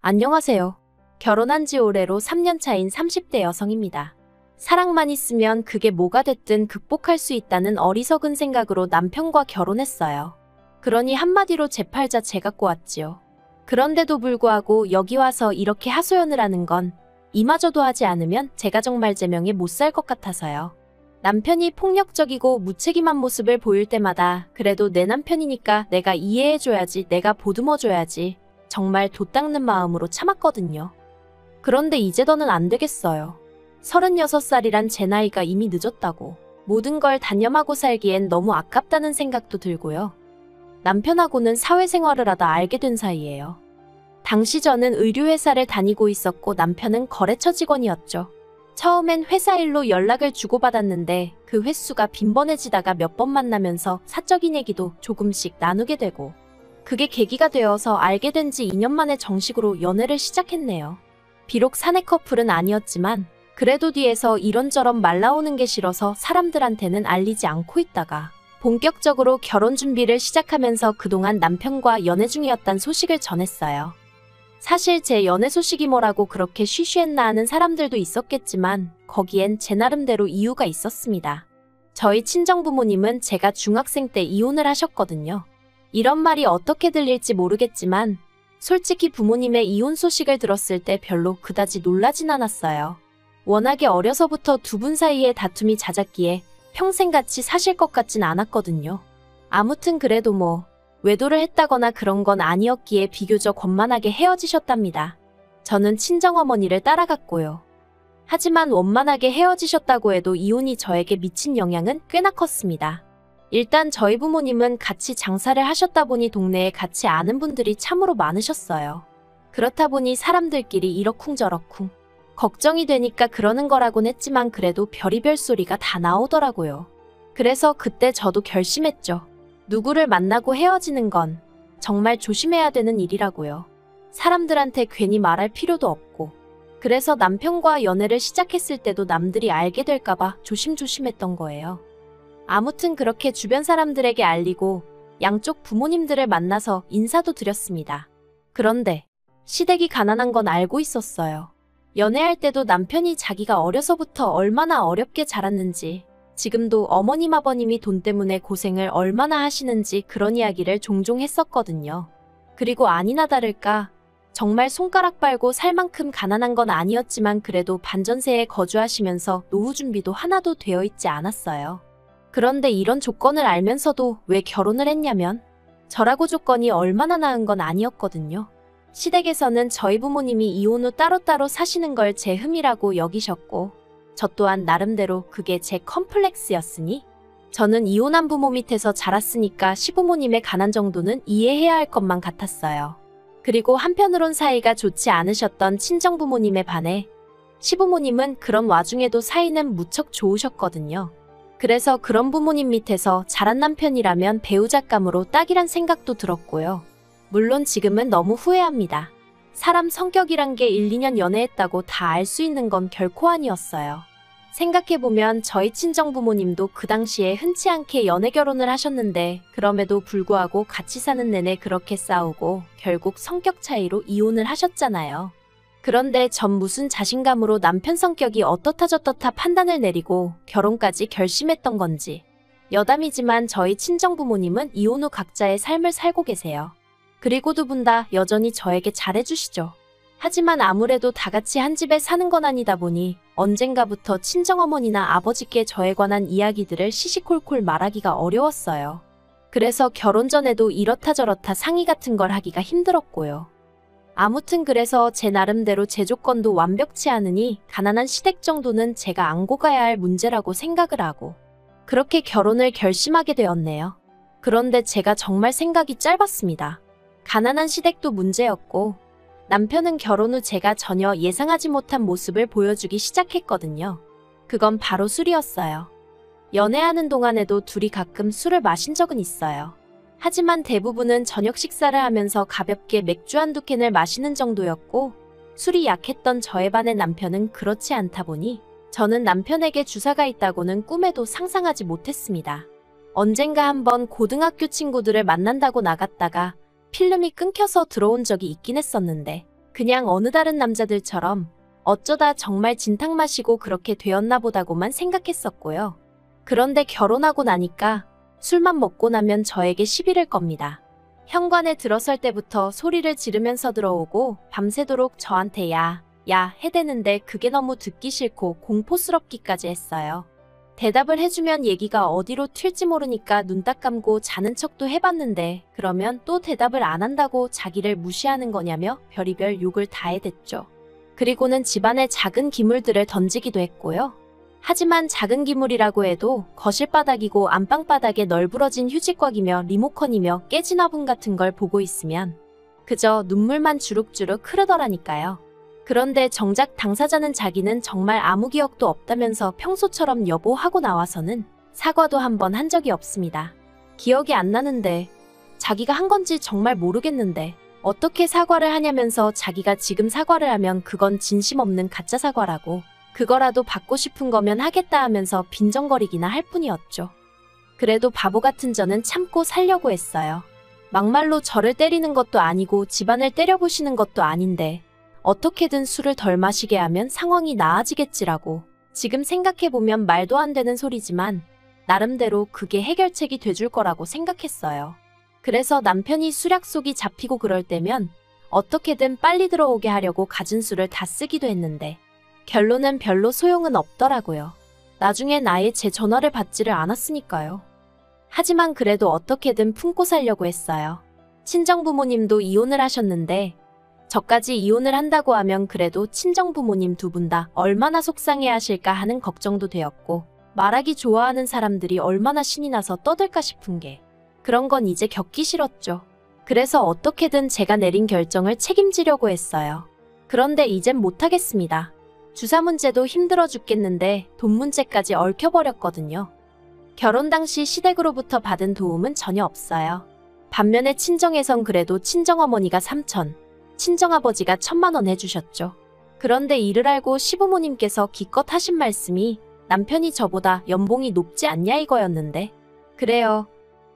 안녕하세요. 결혼한 지 올해로 3년 차인 30대 여성입니다. 사랑만 있으면 그게 뭐가 됐든 극복할 수 있다는 어리석은 생각으로 남편과 결혼했어요. 그러니 한마디로 제 팔자 제가 꼬았지요. 그런데도 불구하고 여기 와서 이렇게 하소연을 하는 건 이마저도 하지 않으면 제가 정말 제명에 못 살 것 같아서요. 남편이 폭력적이고 무책임한 모습을 보일 때마다 그래도 내 남편이니까 내가 이해해줘야지, 내가 보듬어줘야지, 정말 도 닦는 마음으로 참았거든요. 그런데 이제 더는 안 되겠어요. 36살이란 제 나이가 이미 늦었다고, 모든 걸 단념하고 살기엔 너무 아깝다는 생각도 들고요. 남편하고는 사회생활을 하다 알게 된 사이예요. 당시 저는 의류회사를 다니고 있었고 남편은 거래처 직원이었죠. 처음엔 회사 일로 연락을 주고받았는데 그 횟수가 빈번해지다가 몇 번 만나면서 사적인 얘기도 조금씩 나누게 되고, 그게 계기가 되어서 알게 된 지 2년 만에 정식으로 연애를 시작했네요. 비록 사내 커플은 아니었지만 그래도 뒤에서 이런저런 말 나오는 게 싫어서 사람들한테는 알리지 않고 있다가 본격적으로 결혼 준비를 시작하면서 그동안 남편과 연애 중이었단 소식을 전했어요. 사실 제 연애 소식이 뭐라고 그렇게 쉬쉬했나 하는 사람들도 있었겠지만 거기엔 제 나름대로 이유가 있었습니다. 저희 친정부모님은 제가 중학생 때 이혼을 하셨거든요. 이런 말이 어떻게 들릴지 모르겠지만 솔직히 부모님의 이혼 소식을 들었을 때 별로 그다지 놀라진 않았어요. 워낙에 어려서부터 두 분 사이에 다툼이 잦았기에 평생 같이 사실 것 같진 않았거든요. 아무튼 그래도 뭐 외도를 했다거나 그런 건 아니었기에 비교적 원만하게 헤어지셨답니다. 저는 친정어머니를 따라갔고요. 하지만 원만하게 헤어지셨다고 해도 이혼이 저에게 미친 영향은 꽤나 컸습니다. 일단 저희 부모님은 같이 장사를 하셨다 보니 동네에 같이 아는 분들이 참으로 많으셨어요. 그렇다 보니 사람들끼리 이러쿵저러쿵 걱정이 되니까 그러는 거라곤 했지만 그래도 별의별 소리가 다 나오더라고요. 그래서 그때 저도 결심했죠. 누구를 만나고 헤어지는 건 정말 조심해야 되는 일이라고요. 사람들한테 괜히 말할 필요도 없고. 그래서 남편과 연애를 시작했을 때도 남들이 알게 될까봐 조심조심했던 거예요. 아무튼 그렇게 주변 사람들에게 알리고 양쪽 부모님들을 만나서 인사도 드렸습니다. 그런데 시댁이 가난한 건 알고 있었어요. 연애할 때도 남편이 자기가 어려서부터 얼마나 어렵게 자랐는지, 지금도 어머님 아버님이 돈 때문에 고생을 얼마나 하시는지 그런 이야기를 종종 했었거든요. 그리고 아니나 다를까 정말 손가락 빨고 살 만큼 가난한 건 아니었지만 그래도 반전세에 거주하시면서 노후 준비도 하나도 되어 있지 않았어요. 그런데 이런 조건을 알면서도 왜 결혼을 했냐면 저라고 조건이 얼마나 나은 건 아니었거든요. 시댁에서는 저희 부모님이 이혼 후 따로따로 사시는 걸 제 흠이라고 여기셨고 저 또한 나름대로 그게 제 컴플렉스였으니 저는 이혼한 부모 밑에서 자랐으니까 시부모님의 가난 정도는 이해해야 할 것만 같았어요. 그리고 한편으론 사이가 좋지 않으셨던 친정부모님에 반해 시부모님은 그런 와중에도 사이는 무척 좋으셨거든요. 그래서 그런 부모님 밑에서 자란 남편이라면 배우잣감으로 딱이란 생각도 들었고요. 물론 지금은 너무 후회합니다. 사람 성격이란 게 1, 2년 연애했다고 다 알 수 있는 건 결코 아니었어요. 생각해보면 저희 친정부모님도 그 당시에 흔치 않게 연애 결혼을 하셨는데 그럼에도 불구하고 같이 사는 내내 그렇게 싸우고 결국 성격 차이로 이혼을 하셨잖아요. 그런데 전 무슨 자신감으로 남편 성격이 어떻다 저떻다 판단을 내리고 결혼까지 결심했던 건지. 여담이지만 저희 친정부모님은 이혼 후 각자의 삶을 살고 계세요. 그리고 두 분 다 여전히 저에게 잘해주시죠. 하지만 아무래도 다 같이 한 집에 사는 건 아니다 보니 언젠가부터 친정어머니나 아버지께 저에 관한 이야기들을 시시콜콜 말하기가 어려웠어요. 그래서 결혼 전에도 이렇다 저렇다 상의 같은 걸 하기가 힘들었고요. 아무튼 그래서 제 나름대로 제 조건도 완벽치 않으니 가난한 시댁 정도는 제가 안고 가야 할 문제라고 생각을 하고 그렇게 결혼을 결심하게 되었네요. 그런데 제가 정말 생각이 짧았습니다. 가난한 시댁도 문제였고 남편은 결혼 후 제가 전혀 예상하지 못한 모습을 보여주기 시작했거든요. 그건 바로 술이었어요. 연애하는 동안에도 둘이 가끔 술을 마신 적은 있어요. 하지만 대부분은 저녁 식사를 하면서 가볍게 맥주 한두 캔을 마시는 정도였고 술이 약했던 저에 반해 남편은 그렇지 않다 보니 저는 남편에게 주사가 있다고는 꿈에도 상상하지 못했습니다. 언젠가 한번 고등학교 친구들을 만난다고 나갔다가 필름이 끊겨서 들어온 적이 있긴 했었는데 그냥 어느 다른 남자들처럼 어쩌다 정말 진탕 마시고 그렇게 되었나 보다고만 생각했었고요. 그런데 결혼하고 나니까 술만 먹고 나면 저에게 시비를 겁니다. 현관에 들어설 때부터 소리를 지르면서 들어오고 밤새도록 저한테 야 해대는데 그게 너무 듣기 싫고 공포스럽기까지 했어요. 대답을 해주면 얘기가 어디로 튈지 모르니까 눈 딱 감고 자는 척도 해봤는데 그러면 또 대답을 안 한다고 자기를 무시하는 거냐며 별의별 욕을 다 해댔죠. 그리고는 집안에 작은 기물들을 던지기도 했고요. 하지만 작은 기물이라고 해도 거실 바닥이고 안방 바닥에 널브러진 휴지곽이며 리모컨이며 깨진 화분 같은 걸 보고 있으면 그저 눈물만 주룩주룩 흐르더라니까요. 그런데 정작 당사자는 자기는 정말 아무 기억도 없다면서 평소처럼 여보 하고 나와서는 사과도 한 번 한 적이 없습니다. 기억이 안 나는데 자기가 한 건지 정말 모르겠는데 어떻게 사과를 하냐면서 자기가 지금 사과를 하면 그건 진심 없는 가짜 사과라고 그거라도 받고 싶은 거면 하겠다 하면서 빈정거리기나 할 뿐이었죠. 그래도 바보 같은 저는 참고 살려고 했어요. 막말로 저를 때리는 것도 아니고 집안을 때려부시는 것도 아닌데 어떻게든 술을 덜 마시게 하면 상황이 나아지겠지라고 지금 생각해보면 말도 안 되는 소리지만 나름대로 그게 해결책이 돼줄 거라고 생각했어요. 그래서 남편이 술약속이 잡히고 그럴 때면 어떻게든 빨리 들어오게 하려고 가진 술을 다 쓰기도 했는데 결론은 별로 소용은 없더라고요. 나중엔 아예 제 전화를 받지를 않았으니까요. 하지만 그래도 어떻게든 품고 살려고 했어요. 친정부모님도 이혼을 하셨는데 저까지 이혼을 한다고 하면 그래도 친정부모님 두 분 다 얼마나 속상해 하실까 하는 걱정도 되었고 말하기 좋아하는 사람들이 얼마나 신이 나서 떠들까 싶은 게 그런 건 이제 겪기 싫었죠. 그래서 어떻게든 제가 내린 결정을 책임지려고 했어요. 그런데 이젠 못하겠습니다. 주사 문제도 힘들어 죽겠는데 돈 문제까지 얽혀버렸거든요. 결혼 당시 시댁으로부터 받은 도움은 전혀 없어요. 반면에 친정에선 그래도 친정어머니가 3천, 친정아버지가 1,000만 원 해주셨죠. 그런데 이를 알고 시부모님께서 기껏 하신 말씀이 남편이 저보다 연봉이 높지 않냐 이거였는데 그래요.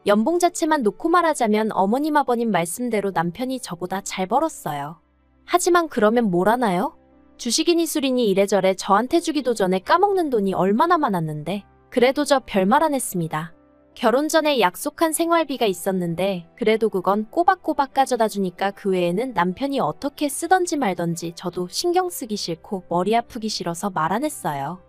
연봉 자체만 놓고 말하자면 어머님 아버님 말씀대로 남편이 저보다 잘 벌었어요. 하지만 그러면 뭘 하나요? 주식이니 술이니 이래저래 저한테 주기도 전에 까먹는 돈이 얼마나 많았는데 그래도 저 별말 안 했습니다. 결혼 전에 약속한 생활비가 있었는데 그래도 그건 꼬박꼬박 가져다 주니까 그 외에는 남편이 어떻게 쓰던지 말던지 저도 신경 쓰기 싫고 머리 아프기 싫어서 말 안 했어요.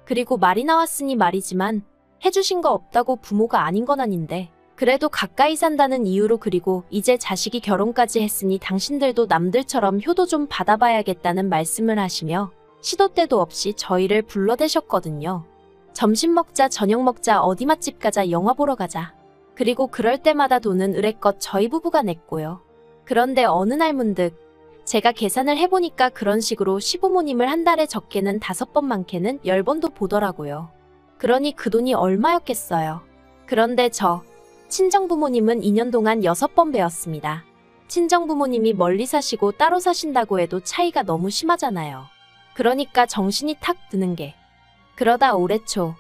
그리고 말이 나왔으니 말이지만 해주신 거 없다고 부모가 아닌 건 아닌데 그래도 가까이 산다는 이유로 그리고 이제 자식이 결혼까지 했으니 당신들도 남들처럼 효도 좀 받아봐야겠다는 말씀을 하시며 시도 때도 없이 저희를 불러대셨거든요. 점심 먹자, 저녁 먹자, 어디 맛집 가자, 영화 보러 가자. 그리고 그럴 때마다 돈은 의뢰껏 저희 부부가 냈고요. 그런데 어느 날 문득 제가 계산을 해보니까 그런 식으로 시부모님을 한 달에 적게는 5번 많게는 10번도 보더라고요. 그러니 그 돈이 얼마였겠어요. 그런데 친정부모님은 2년 동안 6번 뵈었습니다. 친정부모님이 멀리 사시고 따로 사신다고 해도 차이가 너무 심하잖아요. 그러니까 정신이 탁 드는 게 그러다 올해 초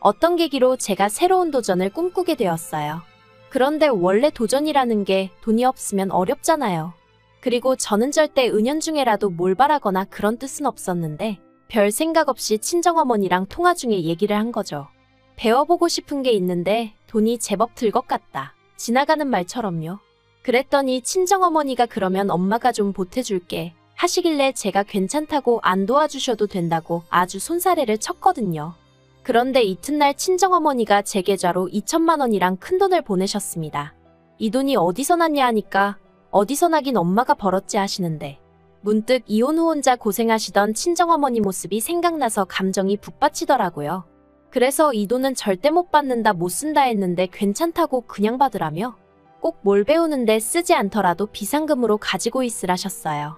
어떤 계기로 제가 새로운 도전을 꿈꾸게 되었어요. 그런데 원래 도전이라는 게 돈이 없으면 어렵잖아요. 그리고 저는 절대 은연중에라도 뭘 바라거나 그런 뜻은 없었는데 별 생각 없이 친정어머니랑 통화 중에 얘기를 한 거죠. 배워보고 싶은 게 있는데 돈이 제법 들 것 같다. 지나가는 말처럼요. 그랬더니 친정어머니가 그러면 엄마가 좀 보태줄게 하시길래 제가 괜찮다고 안 도와주셔도 된다고 아주 손사래를 쳤거든요. 그런데 이튿날 친정어머니가 제 계좌로 2천만 원이랑 큰돈을 보내셨습니다. 이 돈이 어디서 났냐 하니까 어디서 나긴 엄마가 벌었지 하시는데 문득 이혼 후 혼자 고생하시던 친정어머니 모습이 생각나서 감정이 북받치더라고요. 그래서 이 돈은 절대 못 받는다 못 쓴다 했는데 괜찮다고 그냥 받으라며 꼭 뭘 배우는데 쓰지 않더라도 비상금으로 가지고 있으라셨어요.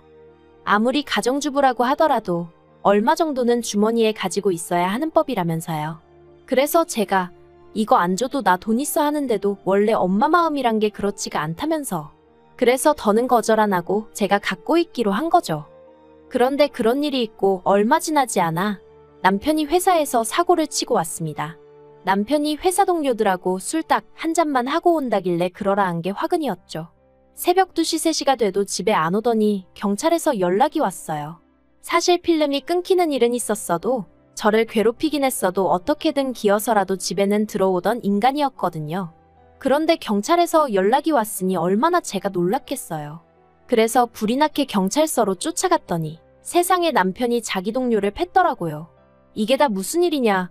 아무리 가정주부라고 하더라도 얼마 정도는 주머니에 가지고 있어야 하는 법이라면서요. 그래서 제가 이거 안 줘도 나 돈 있어 하는데도 원래 엄마 마음이란 게 그렇지가 않다면서 그래서 더는 거절 안 하고 제가 갖고 있기로 한 거죠. 그런데 그런 일이 있고 얼마 지나지 않아 남편이 회사에서 사고를 치고 왔습니다. 남편이 회사 동료들하고 술 딱 한 잔만 하고 온다길래 그러라 한 게 화근이었죠. 새벽 2시 3시가 돼도 집에 안 오더니 경찰에서 연락이 왔어요. 사실 필름이 끊기는 일은 있었어도 저를 괴롭히긴 했어도 어떻게든 기어서라도 집에는 들어오던 인간이었거든요. 그런데 경찰에서 연락이 왔으니 얼마나 제가 놀랐겠어요. 그래서 불이 나게 경찰서로 쫓아갔더니 세상에 남편이 자기 동료를 팼더라고요. 이게 다 무슨 일이냐,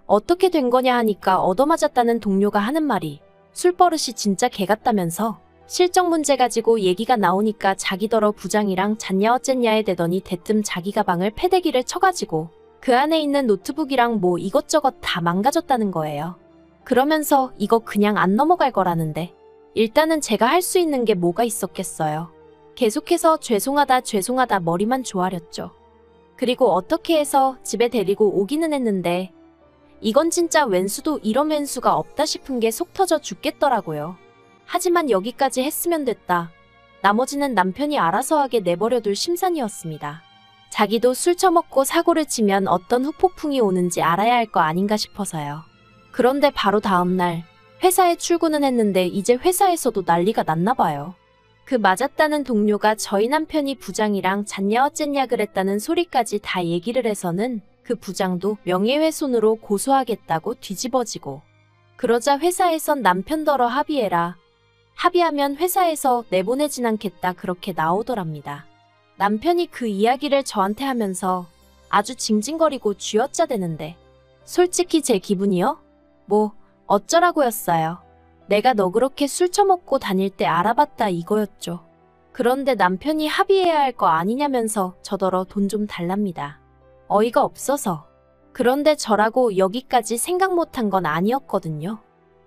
어떻게 된 거냐 하니까 얻어맞았다는 동료가 하는 말이 술버릇이 진짜 개같다면서 실적 문제 가지고 얘기가 나오니까 자기더러 부장이랑 잤냐 어쨌냐에 대더니 대뜸 자기 가방을 패대기를 쳐가지고 그 안에 있는 노트북이랑 뭐 이것저것 다 망가졌다는 거예요. 그러면서 이거 그냥 안 넘어갈 거라는데 일단은 제가 할 수 있는 게 뭐가 있었겠어요. 계속해서 죄송하다 머리만 조아렸죠. 그리고 어떻게 해서 집에 데리고 오기는 했는데 이건 진짜 왼수도 이런 왼수가 없다 싶은 게 속 터져 죽겠더라고요. 하지만 여기까지 했으면 됐다. 나머지는 남편이 알아서 하게 내버려둘 심산이었습니다. 자기도 술 처먹고 사고를 치면 어떤 후폭풍이 오는지 알아야 할 거 아닌가 싶어서요. 그런데 바로 다음날 회사에 출근은 했는데 이제 회사에서도 난리가 났나 봐요. 그 맞았다는 동료가 저희 남편이 부장이랑 잤냐 어쨌냐 그랬다는 소리까지 다 얘기를 해서는 그 부장도 명예훼손으로 고소하겠다고 뒤집어지고, 그러자 회사에선 남편더러 합의해라. 합의하면 회사에서 내보내진 않겠다 그렇게 나오더랍니다. 남편이 그 이야기를 저한테 하면서 아주 징징거리고 쥐어짜대는데 솔직히 제 기분이요? 뭐 어쩌라고였어요. 내가 너 그렇게 술 처먹고 다닐 때 알아봤다 이거였죠. 그런데 남편이 합의해야 할 거 아니냐면서 저더러 돈 좀 달랍니다. 어이가 없어서. 그런데 저라고 여기까지 생각 못한 건 아니었거든요.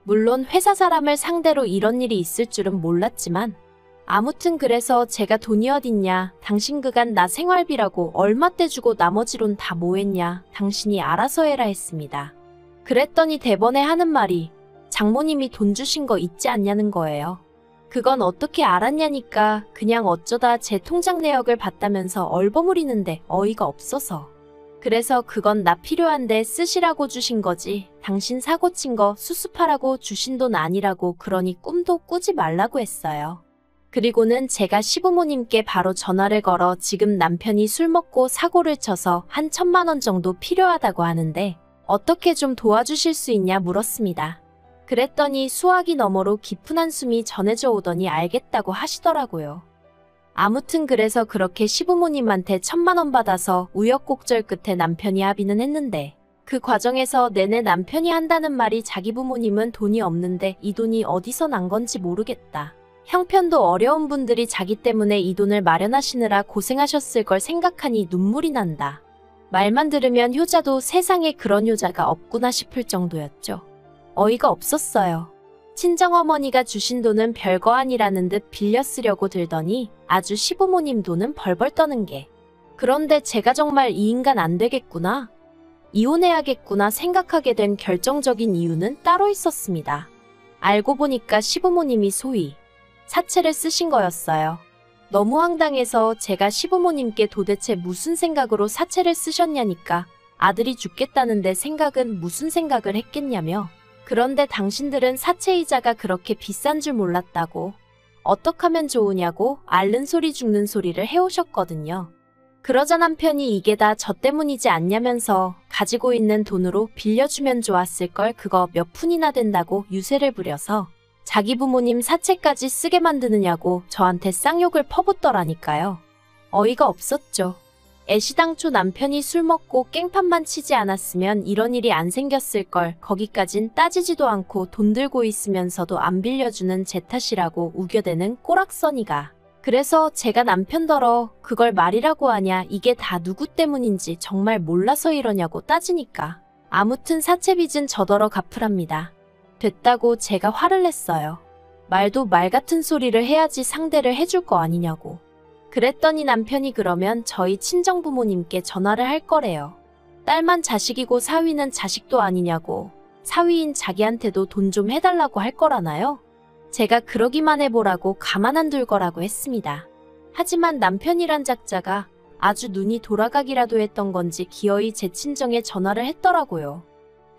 물론 회사 사람을 상대로 이런 일이 있을 줄은 몰랐지만 아무튼 그래서 제가 돈이 어딨냐, 당신 그간 나 생활비라고 얼마 떼주고 나머지론 다 뭐했냐, 당신이 알아서 해라 했습니다. 그랬더니 대번에 하는 말이 장모님이 돈 주신 거 있지 않냐는 거예요. 그건 어떻게 알았냐니까 그냥 어쩌다 제 통장 내역을 봤다면서 얼버무리는데 어이가 없어서. 그래서 그건 나 필요한데 쓰시라고 주신 거지, 당신 사고 친 거 수습하라고 주신 돈 아니라고, 그러니 꿈도 꾸지 말라고 했어요. 그리고는 제가 시부모님께 바로 전화를 걸어 지금 남편이 술 먹고 사고를 쳐서 한 1,000만 원 정도 필요하다고 하는데 어떻게 좀 도와주실 수 있냐 물었습니다. 그랬더니 수화기 너머로 깊은 한숨이 전해져 오더니 알겠다고 하시더라고요. 아무튼 그래서 그렇게 시부모님한테 1,000만 원 받아서 우여곡절 끝에 남편이 합의는 했는데 그 과정에서 내내 남편이 한다는 말이 자기 부모님은 돈이 없는데 이 돈이 어디서 난 건지 모르겠다. 형편도 어려운 분들이 자기 때문에 이 돈을 마련하시느라 고생하셨을 걸 생각하니 눈물이 난다. 말만 들으면 효자도 세상에 그런 효자가 없구나 싶을 정도였죠. 어이가 없었어요. 친정어머니가 주신 돈은 별거 아니라는 듯 빌려 쓰려고 들더니 아주 시부모님 돈은 벌벌 떠는 게. 그런데 제가 정말 이 인간 안 되겠구나, 이혼해야겠구나 생각하게 된 결정적인 이유는 따로 있었습니다. 알고 보니까 시부모님이 소위 사채를 쓰신 거였어요. 너무 황당해서 제가 시부모님께 도대체 무슨 생각으로 사채를 쓰셨냐니까 아들이 죽겠다는데 생각은 무슨 생각을 했겠냐며, 그런데 당신들은 사채이자가 그렇게 비싼 줄 몰랐다고, 어떡하면 좋으냐고 앓는 소리 죽는 소리를 해오셨거든요. 그러자 남편이 이게 다 저 때문이지 않냐면서 가지고 있는 돈으로 빌려주면 좋았을걸 그거 몇 푼이나 된다고 유세를 부려서 자기 부모님 사채까지 쓰게 만드느냐고 저한테 쌍욕을 퍼붓더라니까요. 어이가 없었죠. 애시당초 남편이 술 먹고 깽판만 치지 않았으면 이런 일이 안 생겼을걸, 거기까진 따지지도 않고 돈 들고 있으면서도 안 빌려주는 제 탓이라고 우겨대는 꼬락서니가. 그래서 제가 남편더러 그걸 말이라고 하냐, 이게 다 누구 때문인지 정말 몰라서 이러냐고 따지니까 아무튼 사채빚은 저더러 갚으랍니다. 됐다고 제가 화를 냈어요. 말도 말 같은 소리를 해야지 상대를 해줄 거 아니냐고. 그랬더니 남편이 그러면 저희 친정부모님께 전화를 할 거래요. 딸만 자식이고 사위는 자식도 아니냐고, 사위인 자기한테도 돈 좀 해달라고 할 거라나요? 제가 그러기만 해보라고 가만 안 둘 거라고 했습니다. 하지만 남편이란 작자가 아주 눈이 돌아가기라도 했던 건지 기어이 제 친정에 전화를 했더라고요.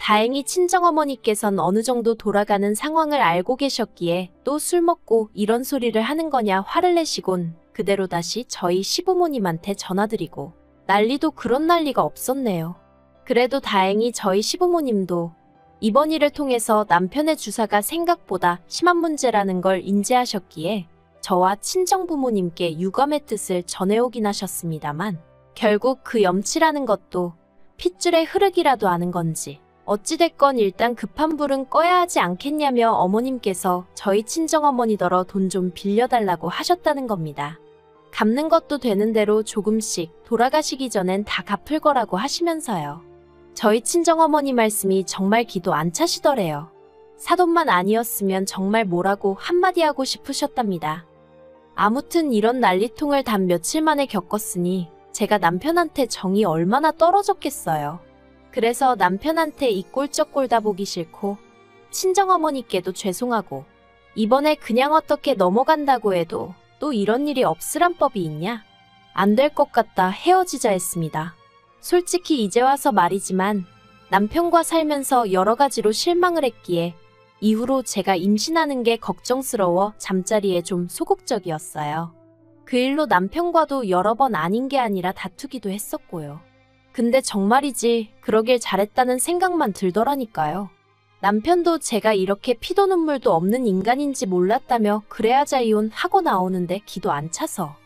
다행히 친정어머니께선 어느 정도 돌아가는 상황을 알고 계셨기에 또 술 먹고 이런 소리를 하는 거냐 화를 내시곤 그대로 다시 저희 시부모님한테 전화드리고 난리도 그런 난리가 없었네요. 그래도 다행히 저희 시부모님도 이번 일을 통해서 남편의 주사가 생각보다 심한 문제라는 걸 인지하셨기에 저와 친정부모님께 유감의 뜻을 전해오긴 하셨습니다만 결국 그 염치라는 것도 핏줄의 흐르기라도 아는 건지 어찌됐건 일단 급한 불은 꺼야 하지 않겠냐며 어머님께서 저희 친정어머니더러 돈 좀 빌려달라고 하셨다는 겁니다. 갚는 것도 되는 대로 조금씩 돌아가시기 전엔 다 갚을 거라고 하시면서요. 저희 친정어머니 말씀이 정말 기도 안 차시더래요. 사돈만 아니었으면 정말 뭐라고 한마디 하고 싶으셨답니다. 아무튼 이런 난리통을 단 며칠 만에 겪었으니 제가 남편한테 정이 얼마나 떨어졌겠어요. 그래서 남편한테 이 꼴쩍 꼴다 보기 싫고 친정어머니께도 죄송하고 이번에 그냥 어떻게 넘어간다고 해도 또 이런 일이 없으란 법이 있냐? 안 될 것 같다 헤어지자 했습니다. 솔직히 이제 와서 말이지만 남편과 살면서 여러 가지로 실망을 했기에 이후로 제가 임신하는 게 걱정스러워 잠자리에 좀 소극적이었어요. 그 일로 남편과도 여러 번 아닌 게 아니라 다투기도 했었고요. 근데 정말이지 그러길 잘했다는 생각만 들더라니까요. 남편도 제가 이렇게 피도 눈물도 없는 인간인지 몰랐다며 그래야자 이혼하고 나오는데 기도 안 차서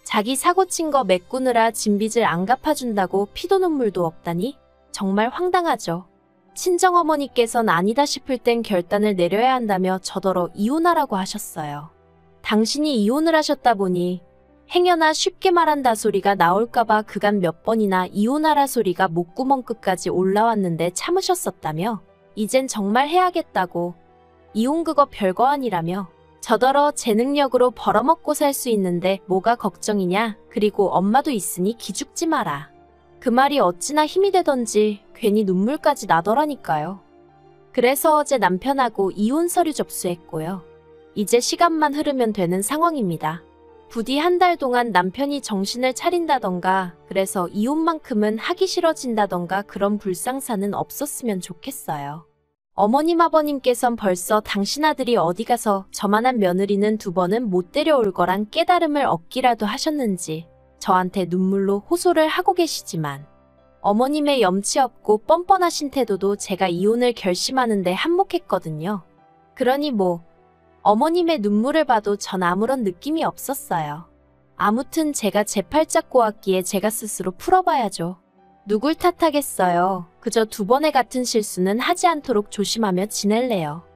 자기 사고 친 거 메꾸느라 진빚을 안 갚아준다고 피도 눈물도 없다니 정말 황당하죠. 친정어머니께선 아니다 싶을 땐 결단을 내려야 한다며 저더러 이혼하라고 하셨어요. 당신이 이혼을 하셨다 보니 행여나 쉽게 말한다 소리가 나올까봐 그간 몇 번이나 이혼하라 소리가 목구멍 끝까지 올라왔는데 참으셨었다며 이젠 정말 해야겠다고 이혼 그거 별거 아니라며 저더러 제 능력으로 벌어먹고 살 수 있는데 뭐가 걱정이냐 그리고 엄마도 있으니 기죽지 마라. 그 말이 어찌나 힘이 되던지 괜히 눈물까지 나더라니까요. 그래서 어제 남편하고 이혼 서류 접수했고요. 이제 시간만 흐르면 되는 상황입니다. 부디 한 달 동안 남편이 정신을 차린다던가 그래서 이혼만큼은 하기 싫어진다던가 그런 불상사는 없었으면 좋겠어요. 어머님 아버님께선 벌써 당신 아들이 어디 가서 저만한 며느리는 두 번은 못 데려올 거란 깨달음을 얻기라도 하셨는지 저한테 눈물로 호소를 하고 계시지만 어머님의 염치 없고 뻔뻔하신 태도도 제가 이혼을 결심하는데 한몫했거든요. 그러니 뭐 어머님의 눈물을 봐도 전 아무런 느낌이 없었어요. 아무튼 제가 제 팔짝 꼬았기에 제가 스스로 풀어봐야죠. 누굴 탓하겠어요. 그저 두 번의 같은 실수는 하지 않도록 조심하며 지낼래요.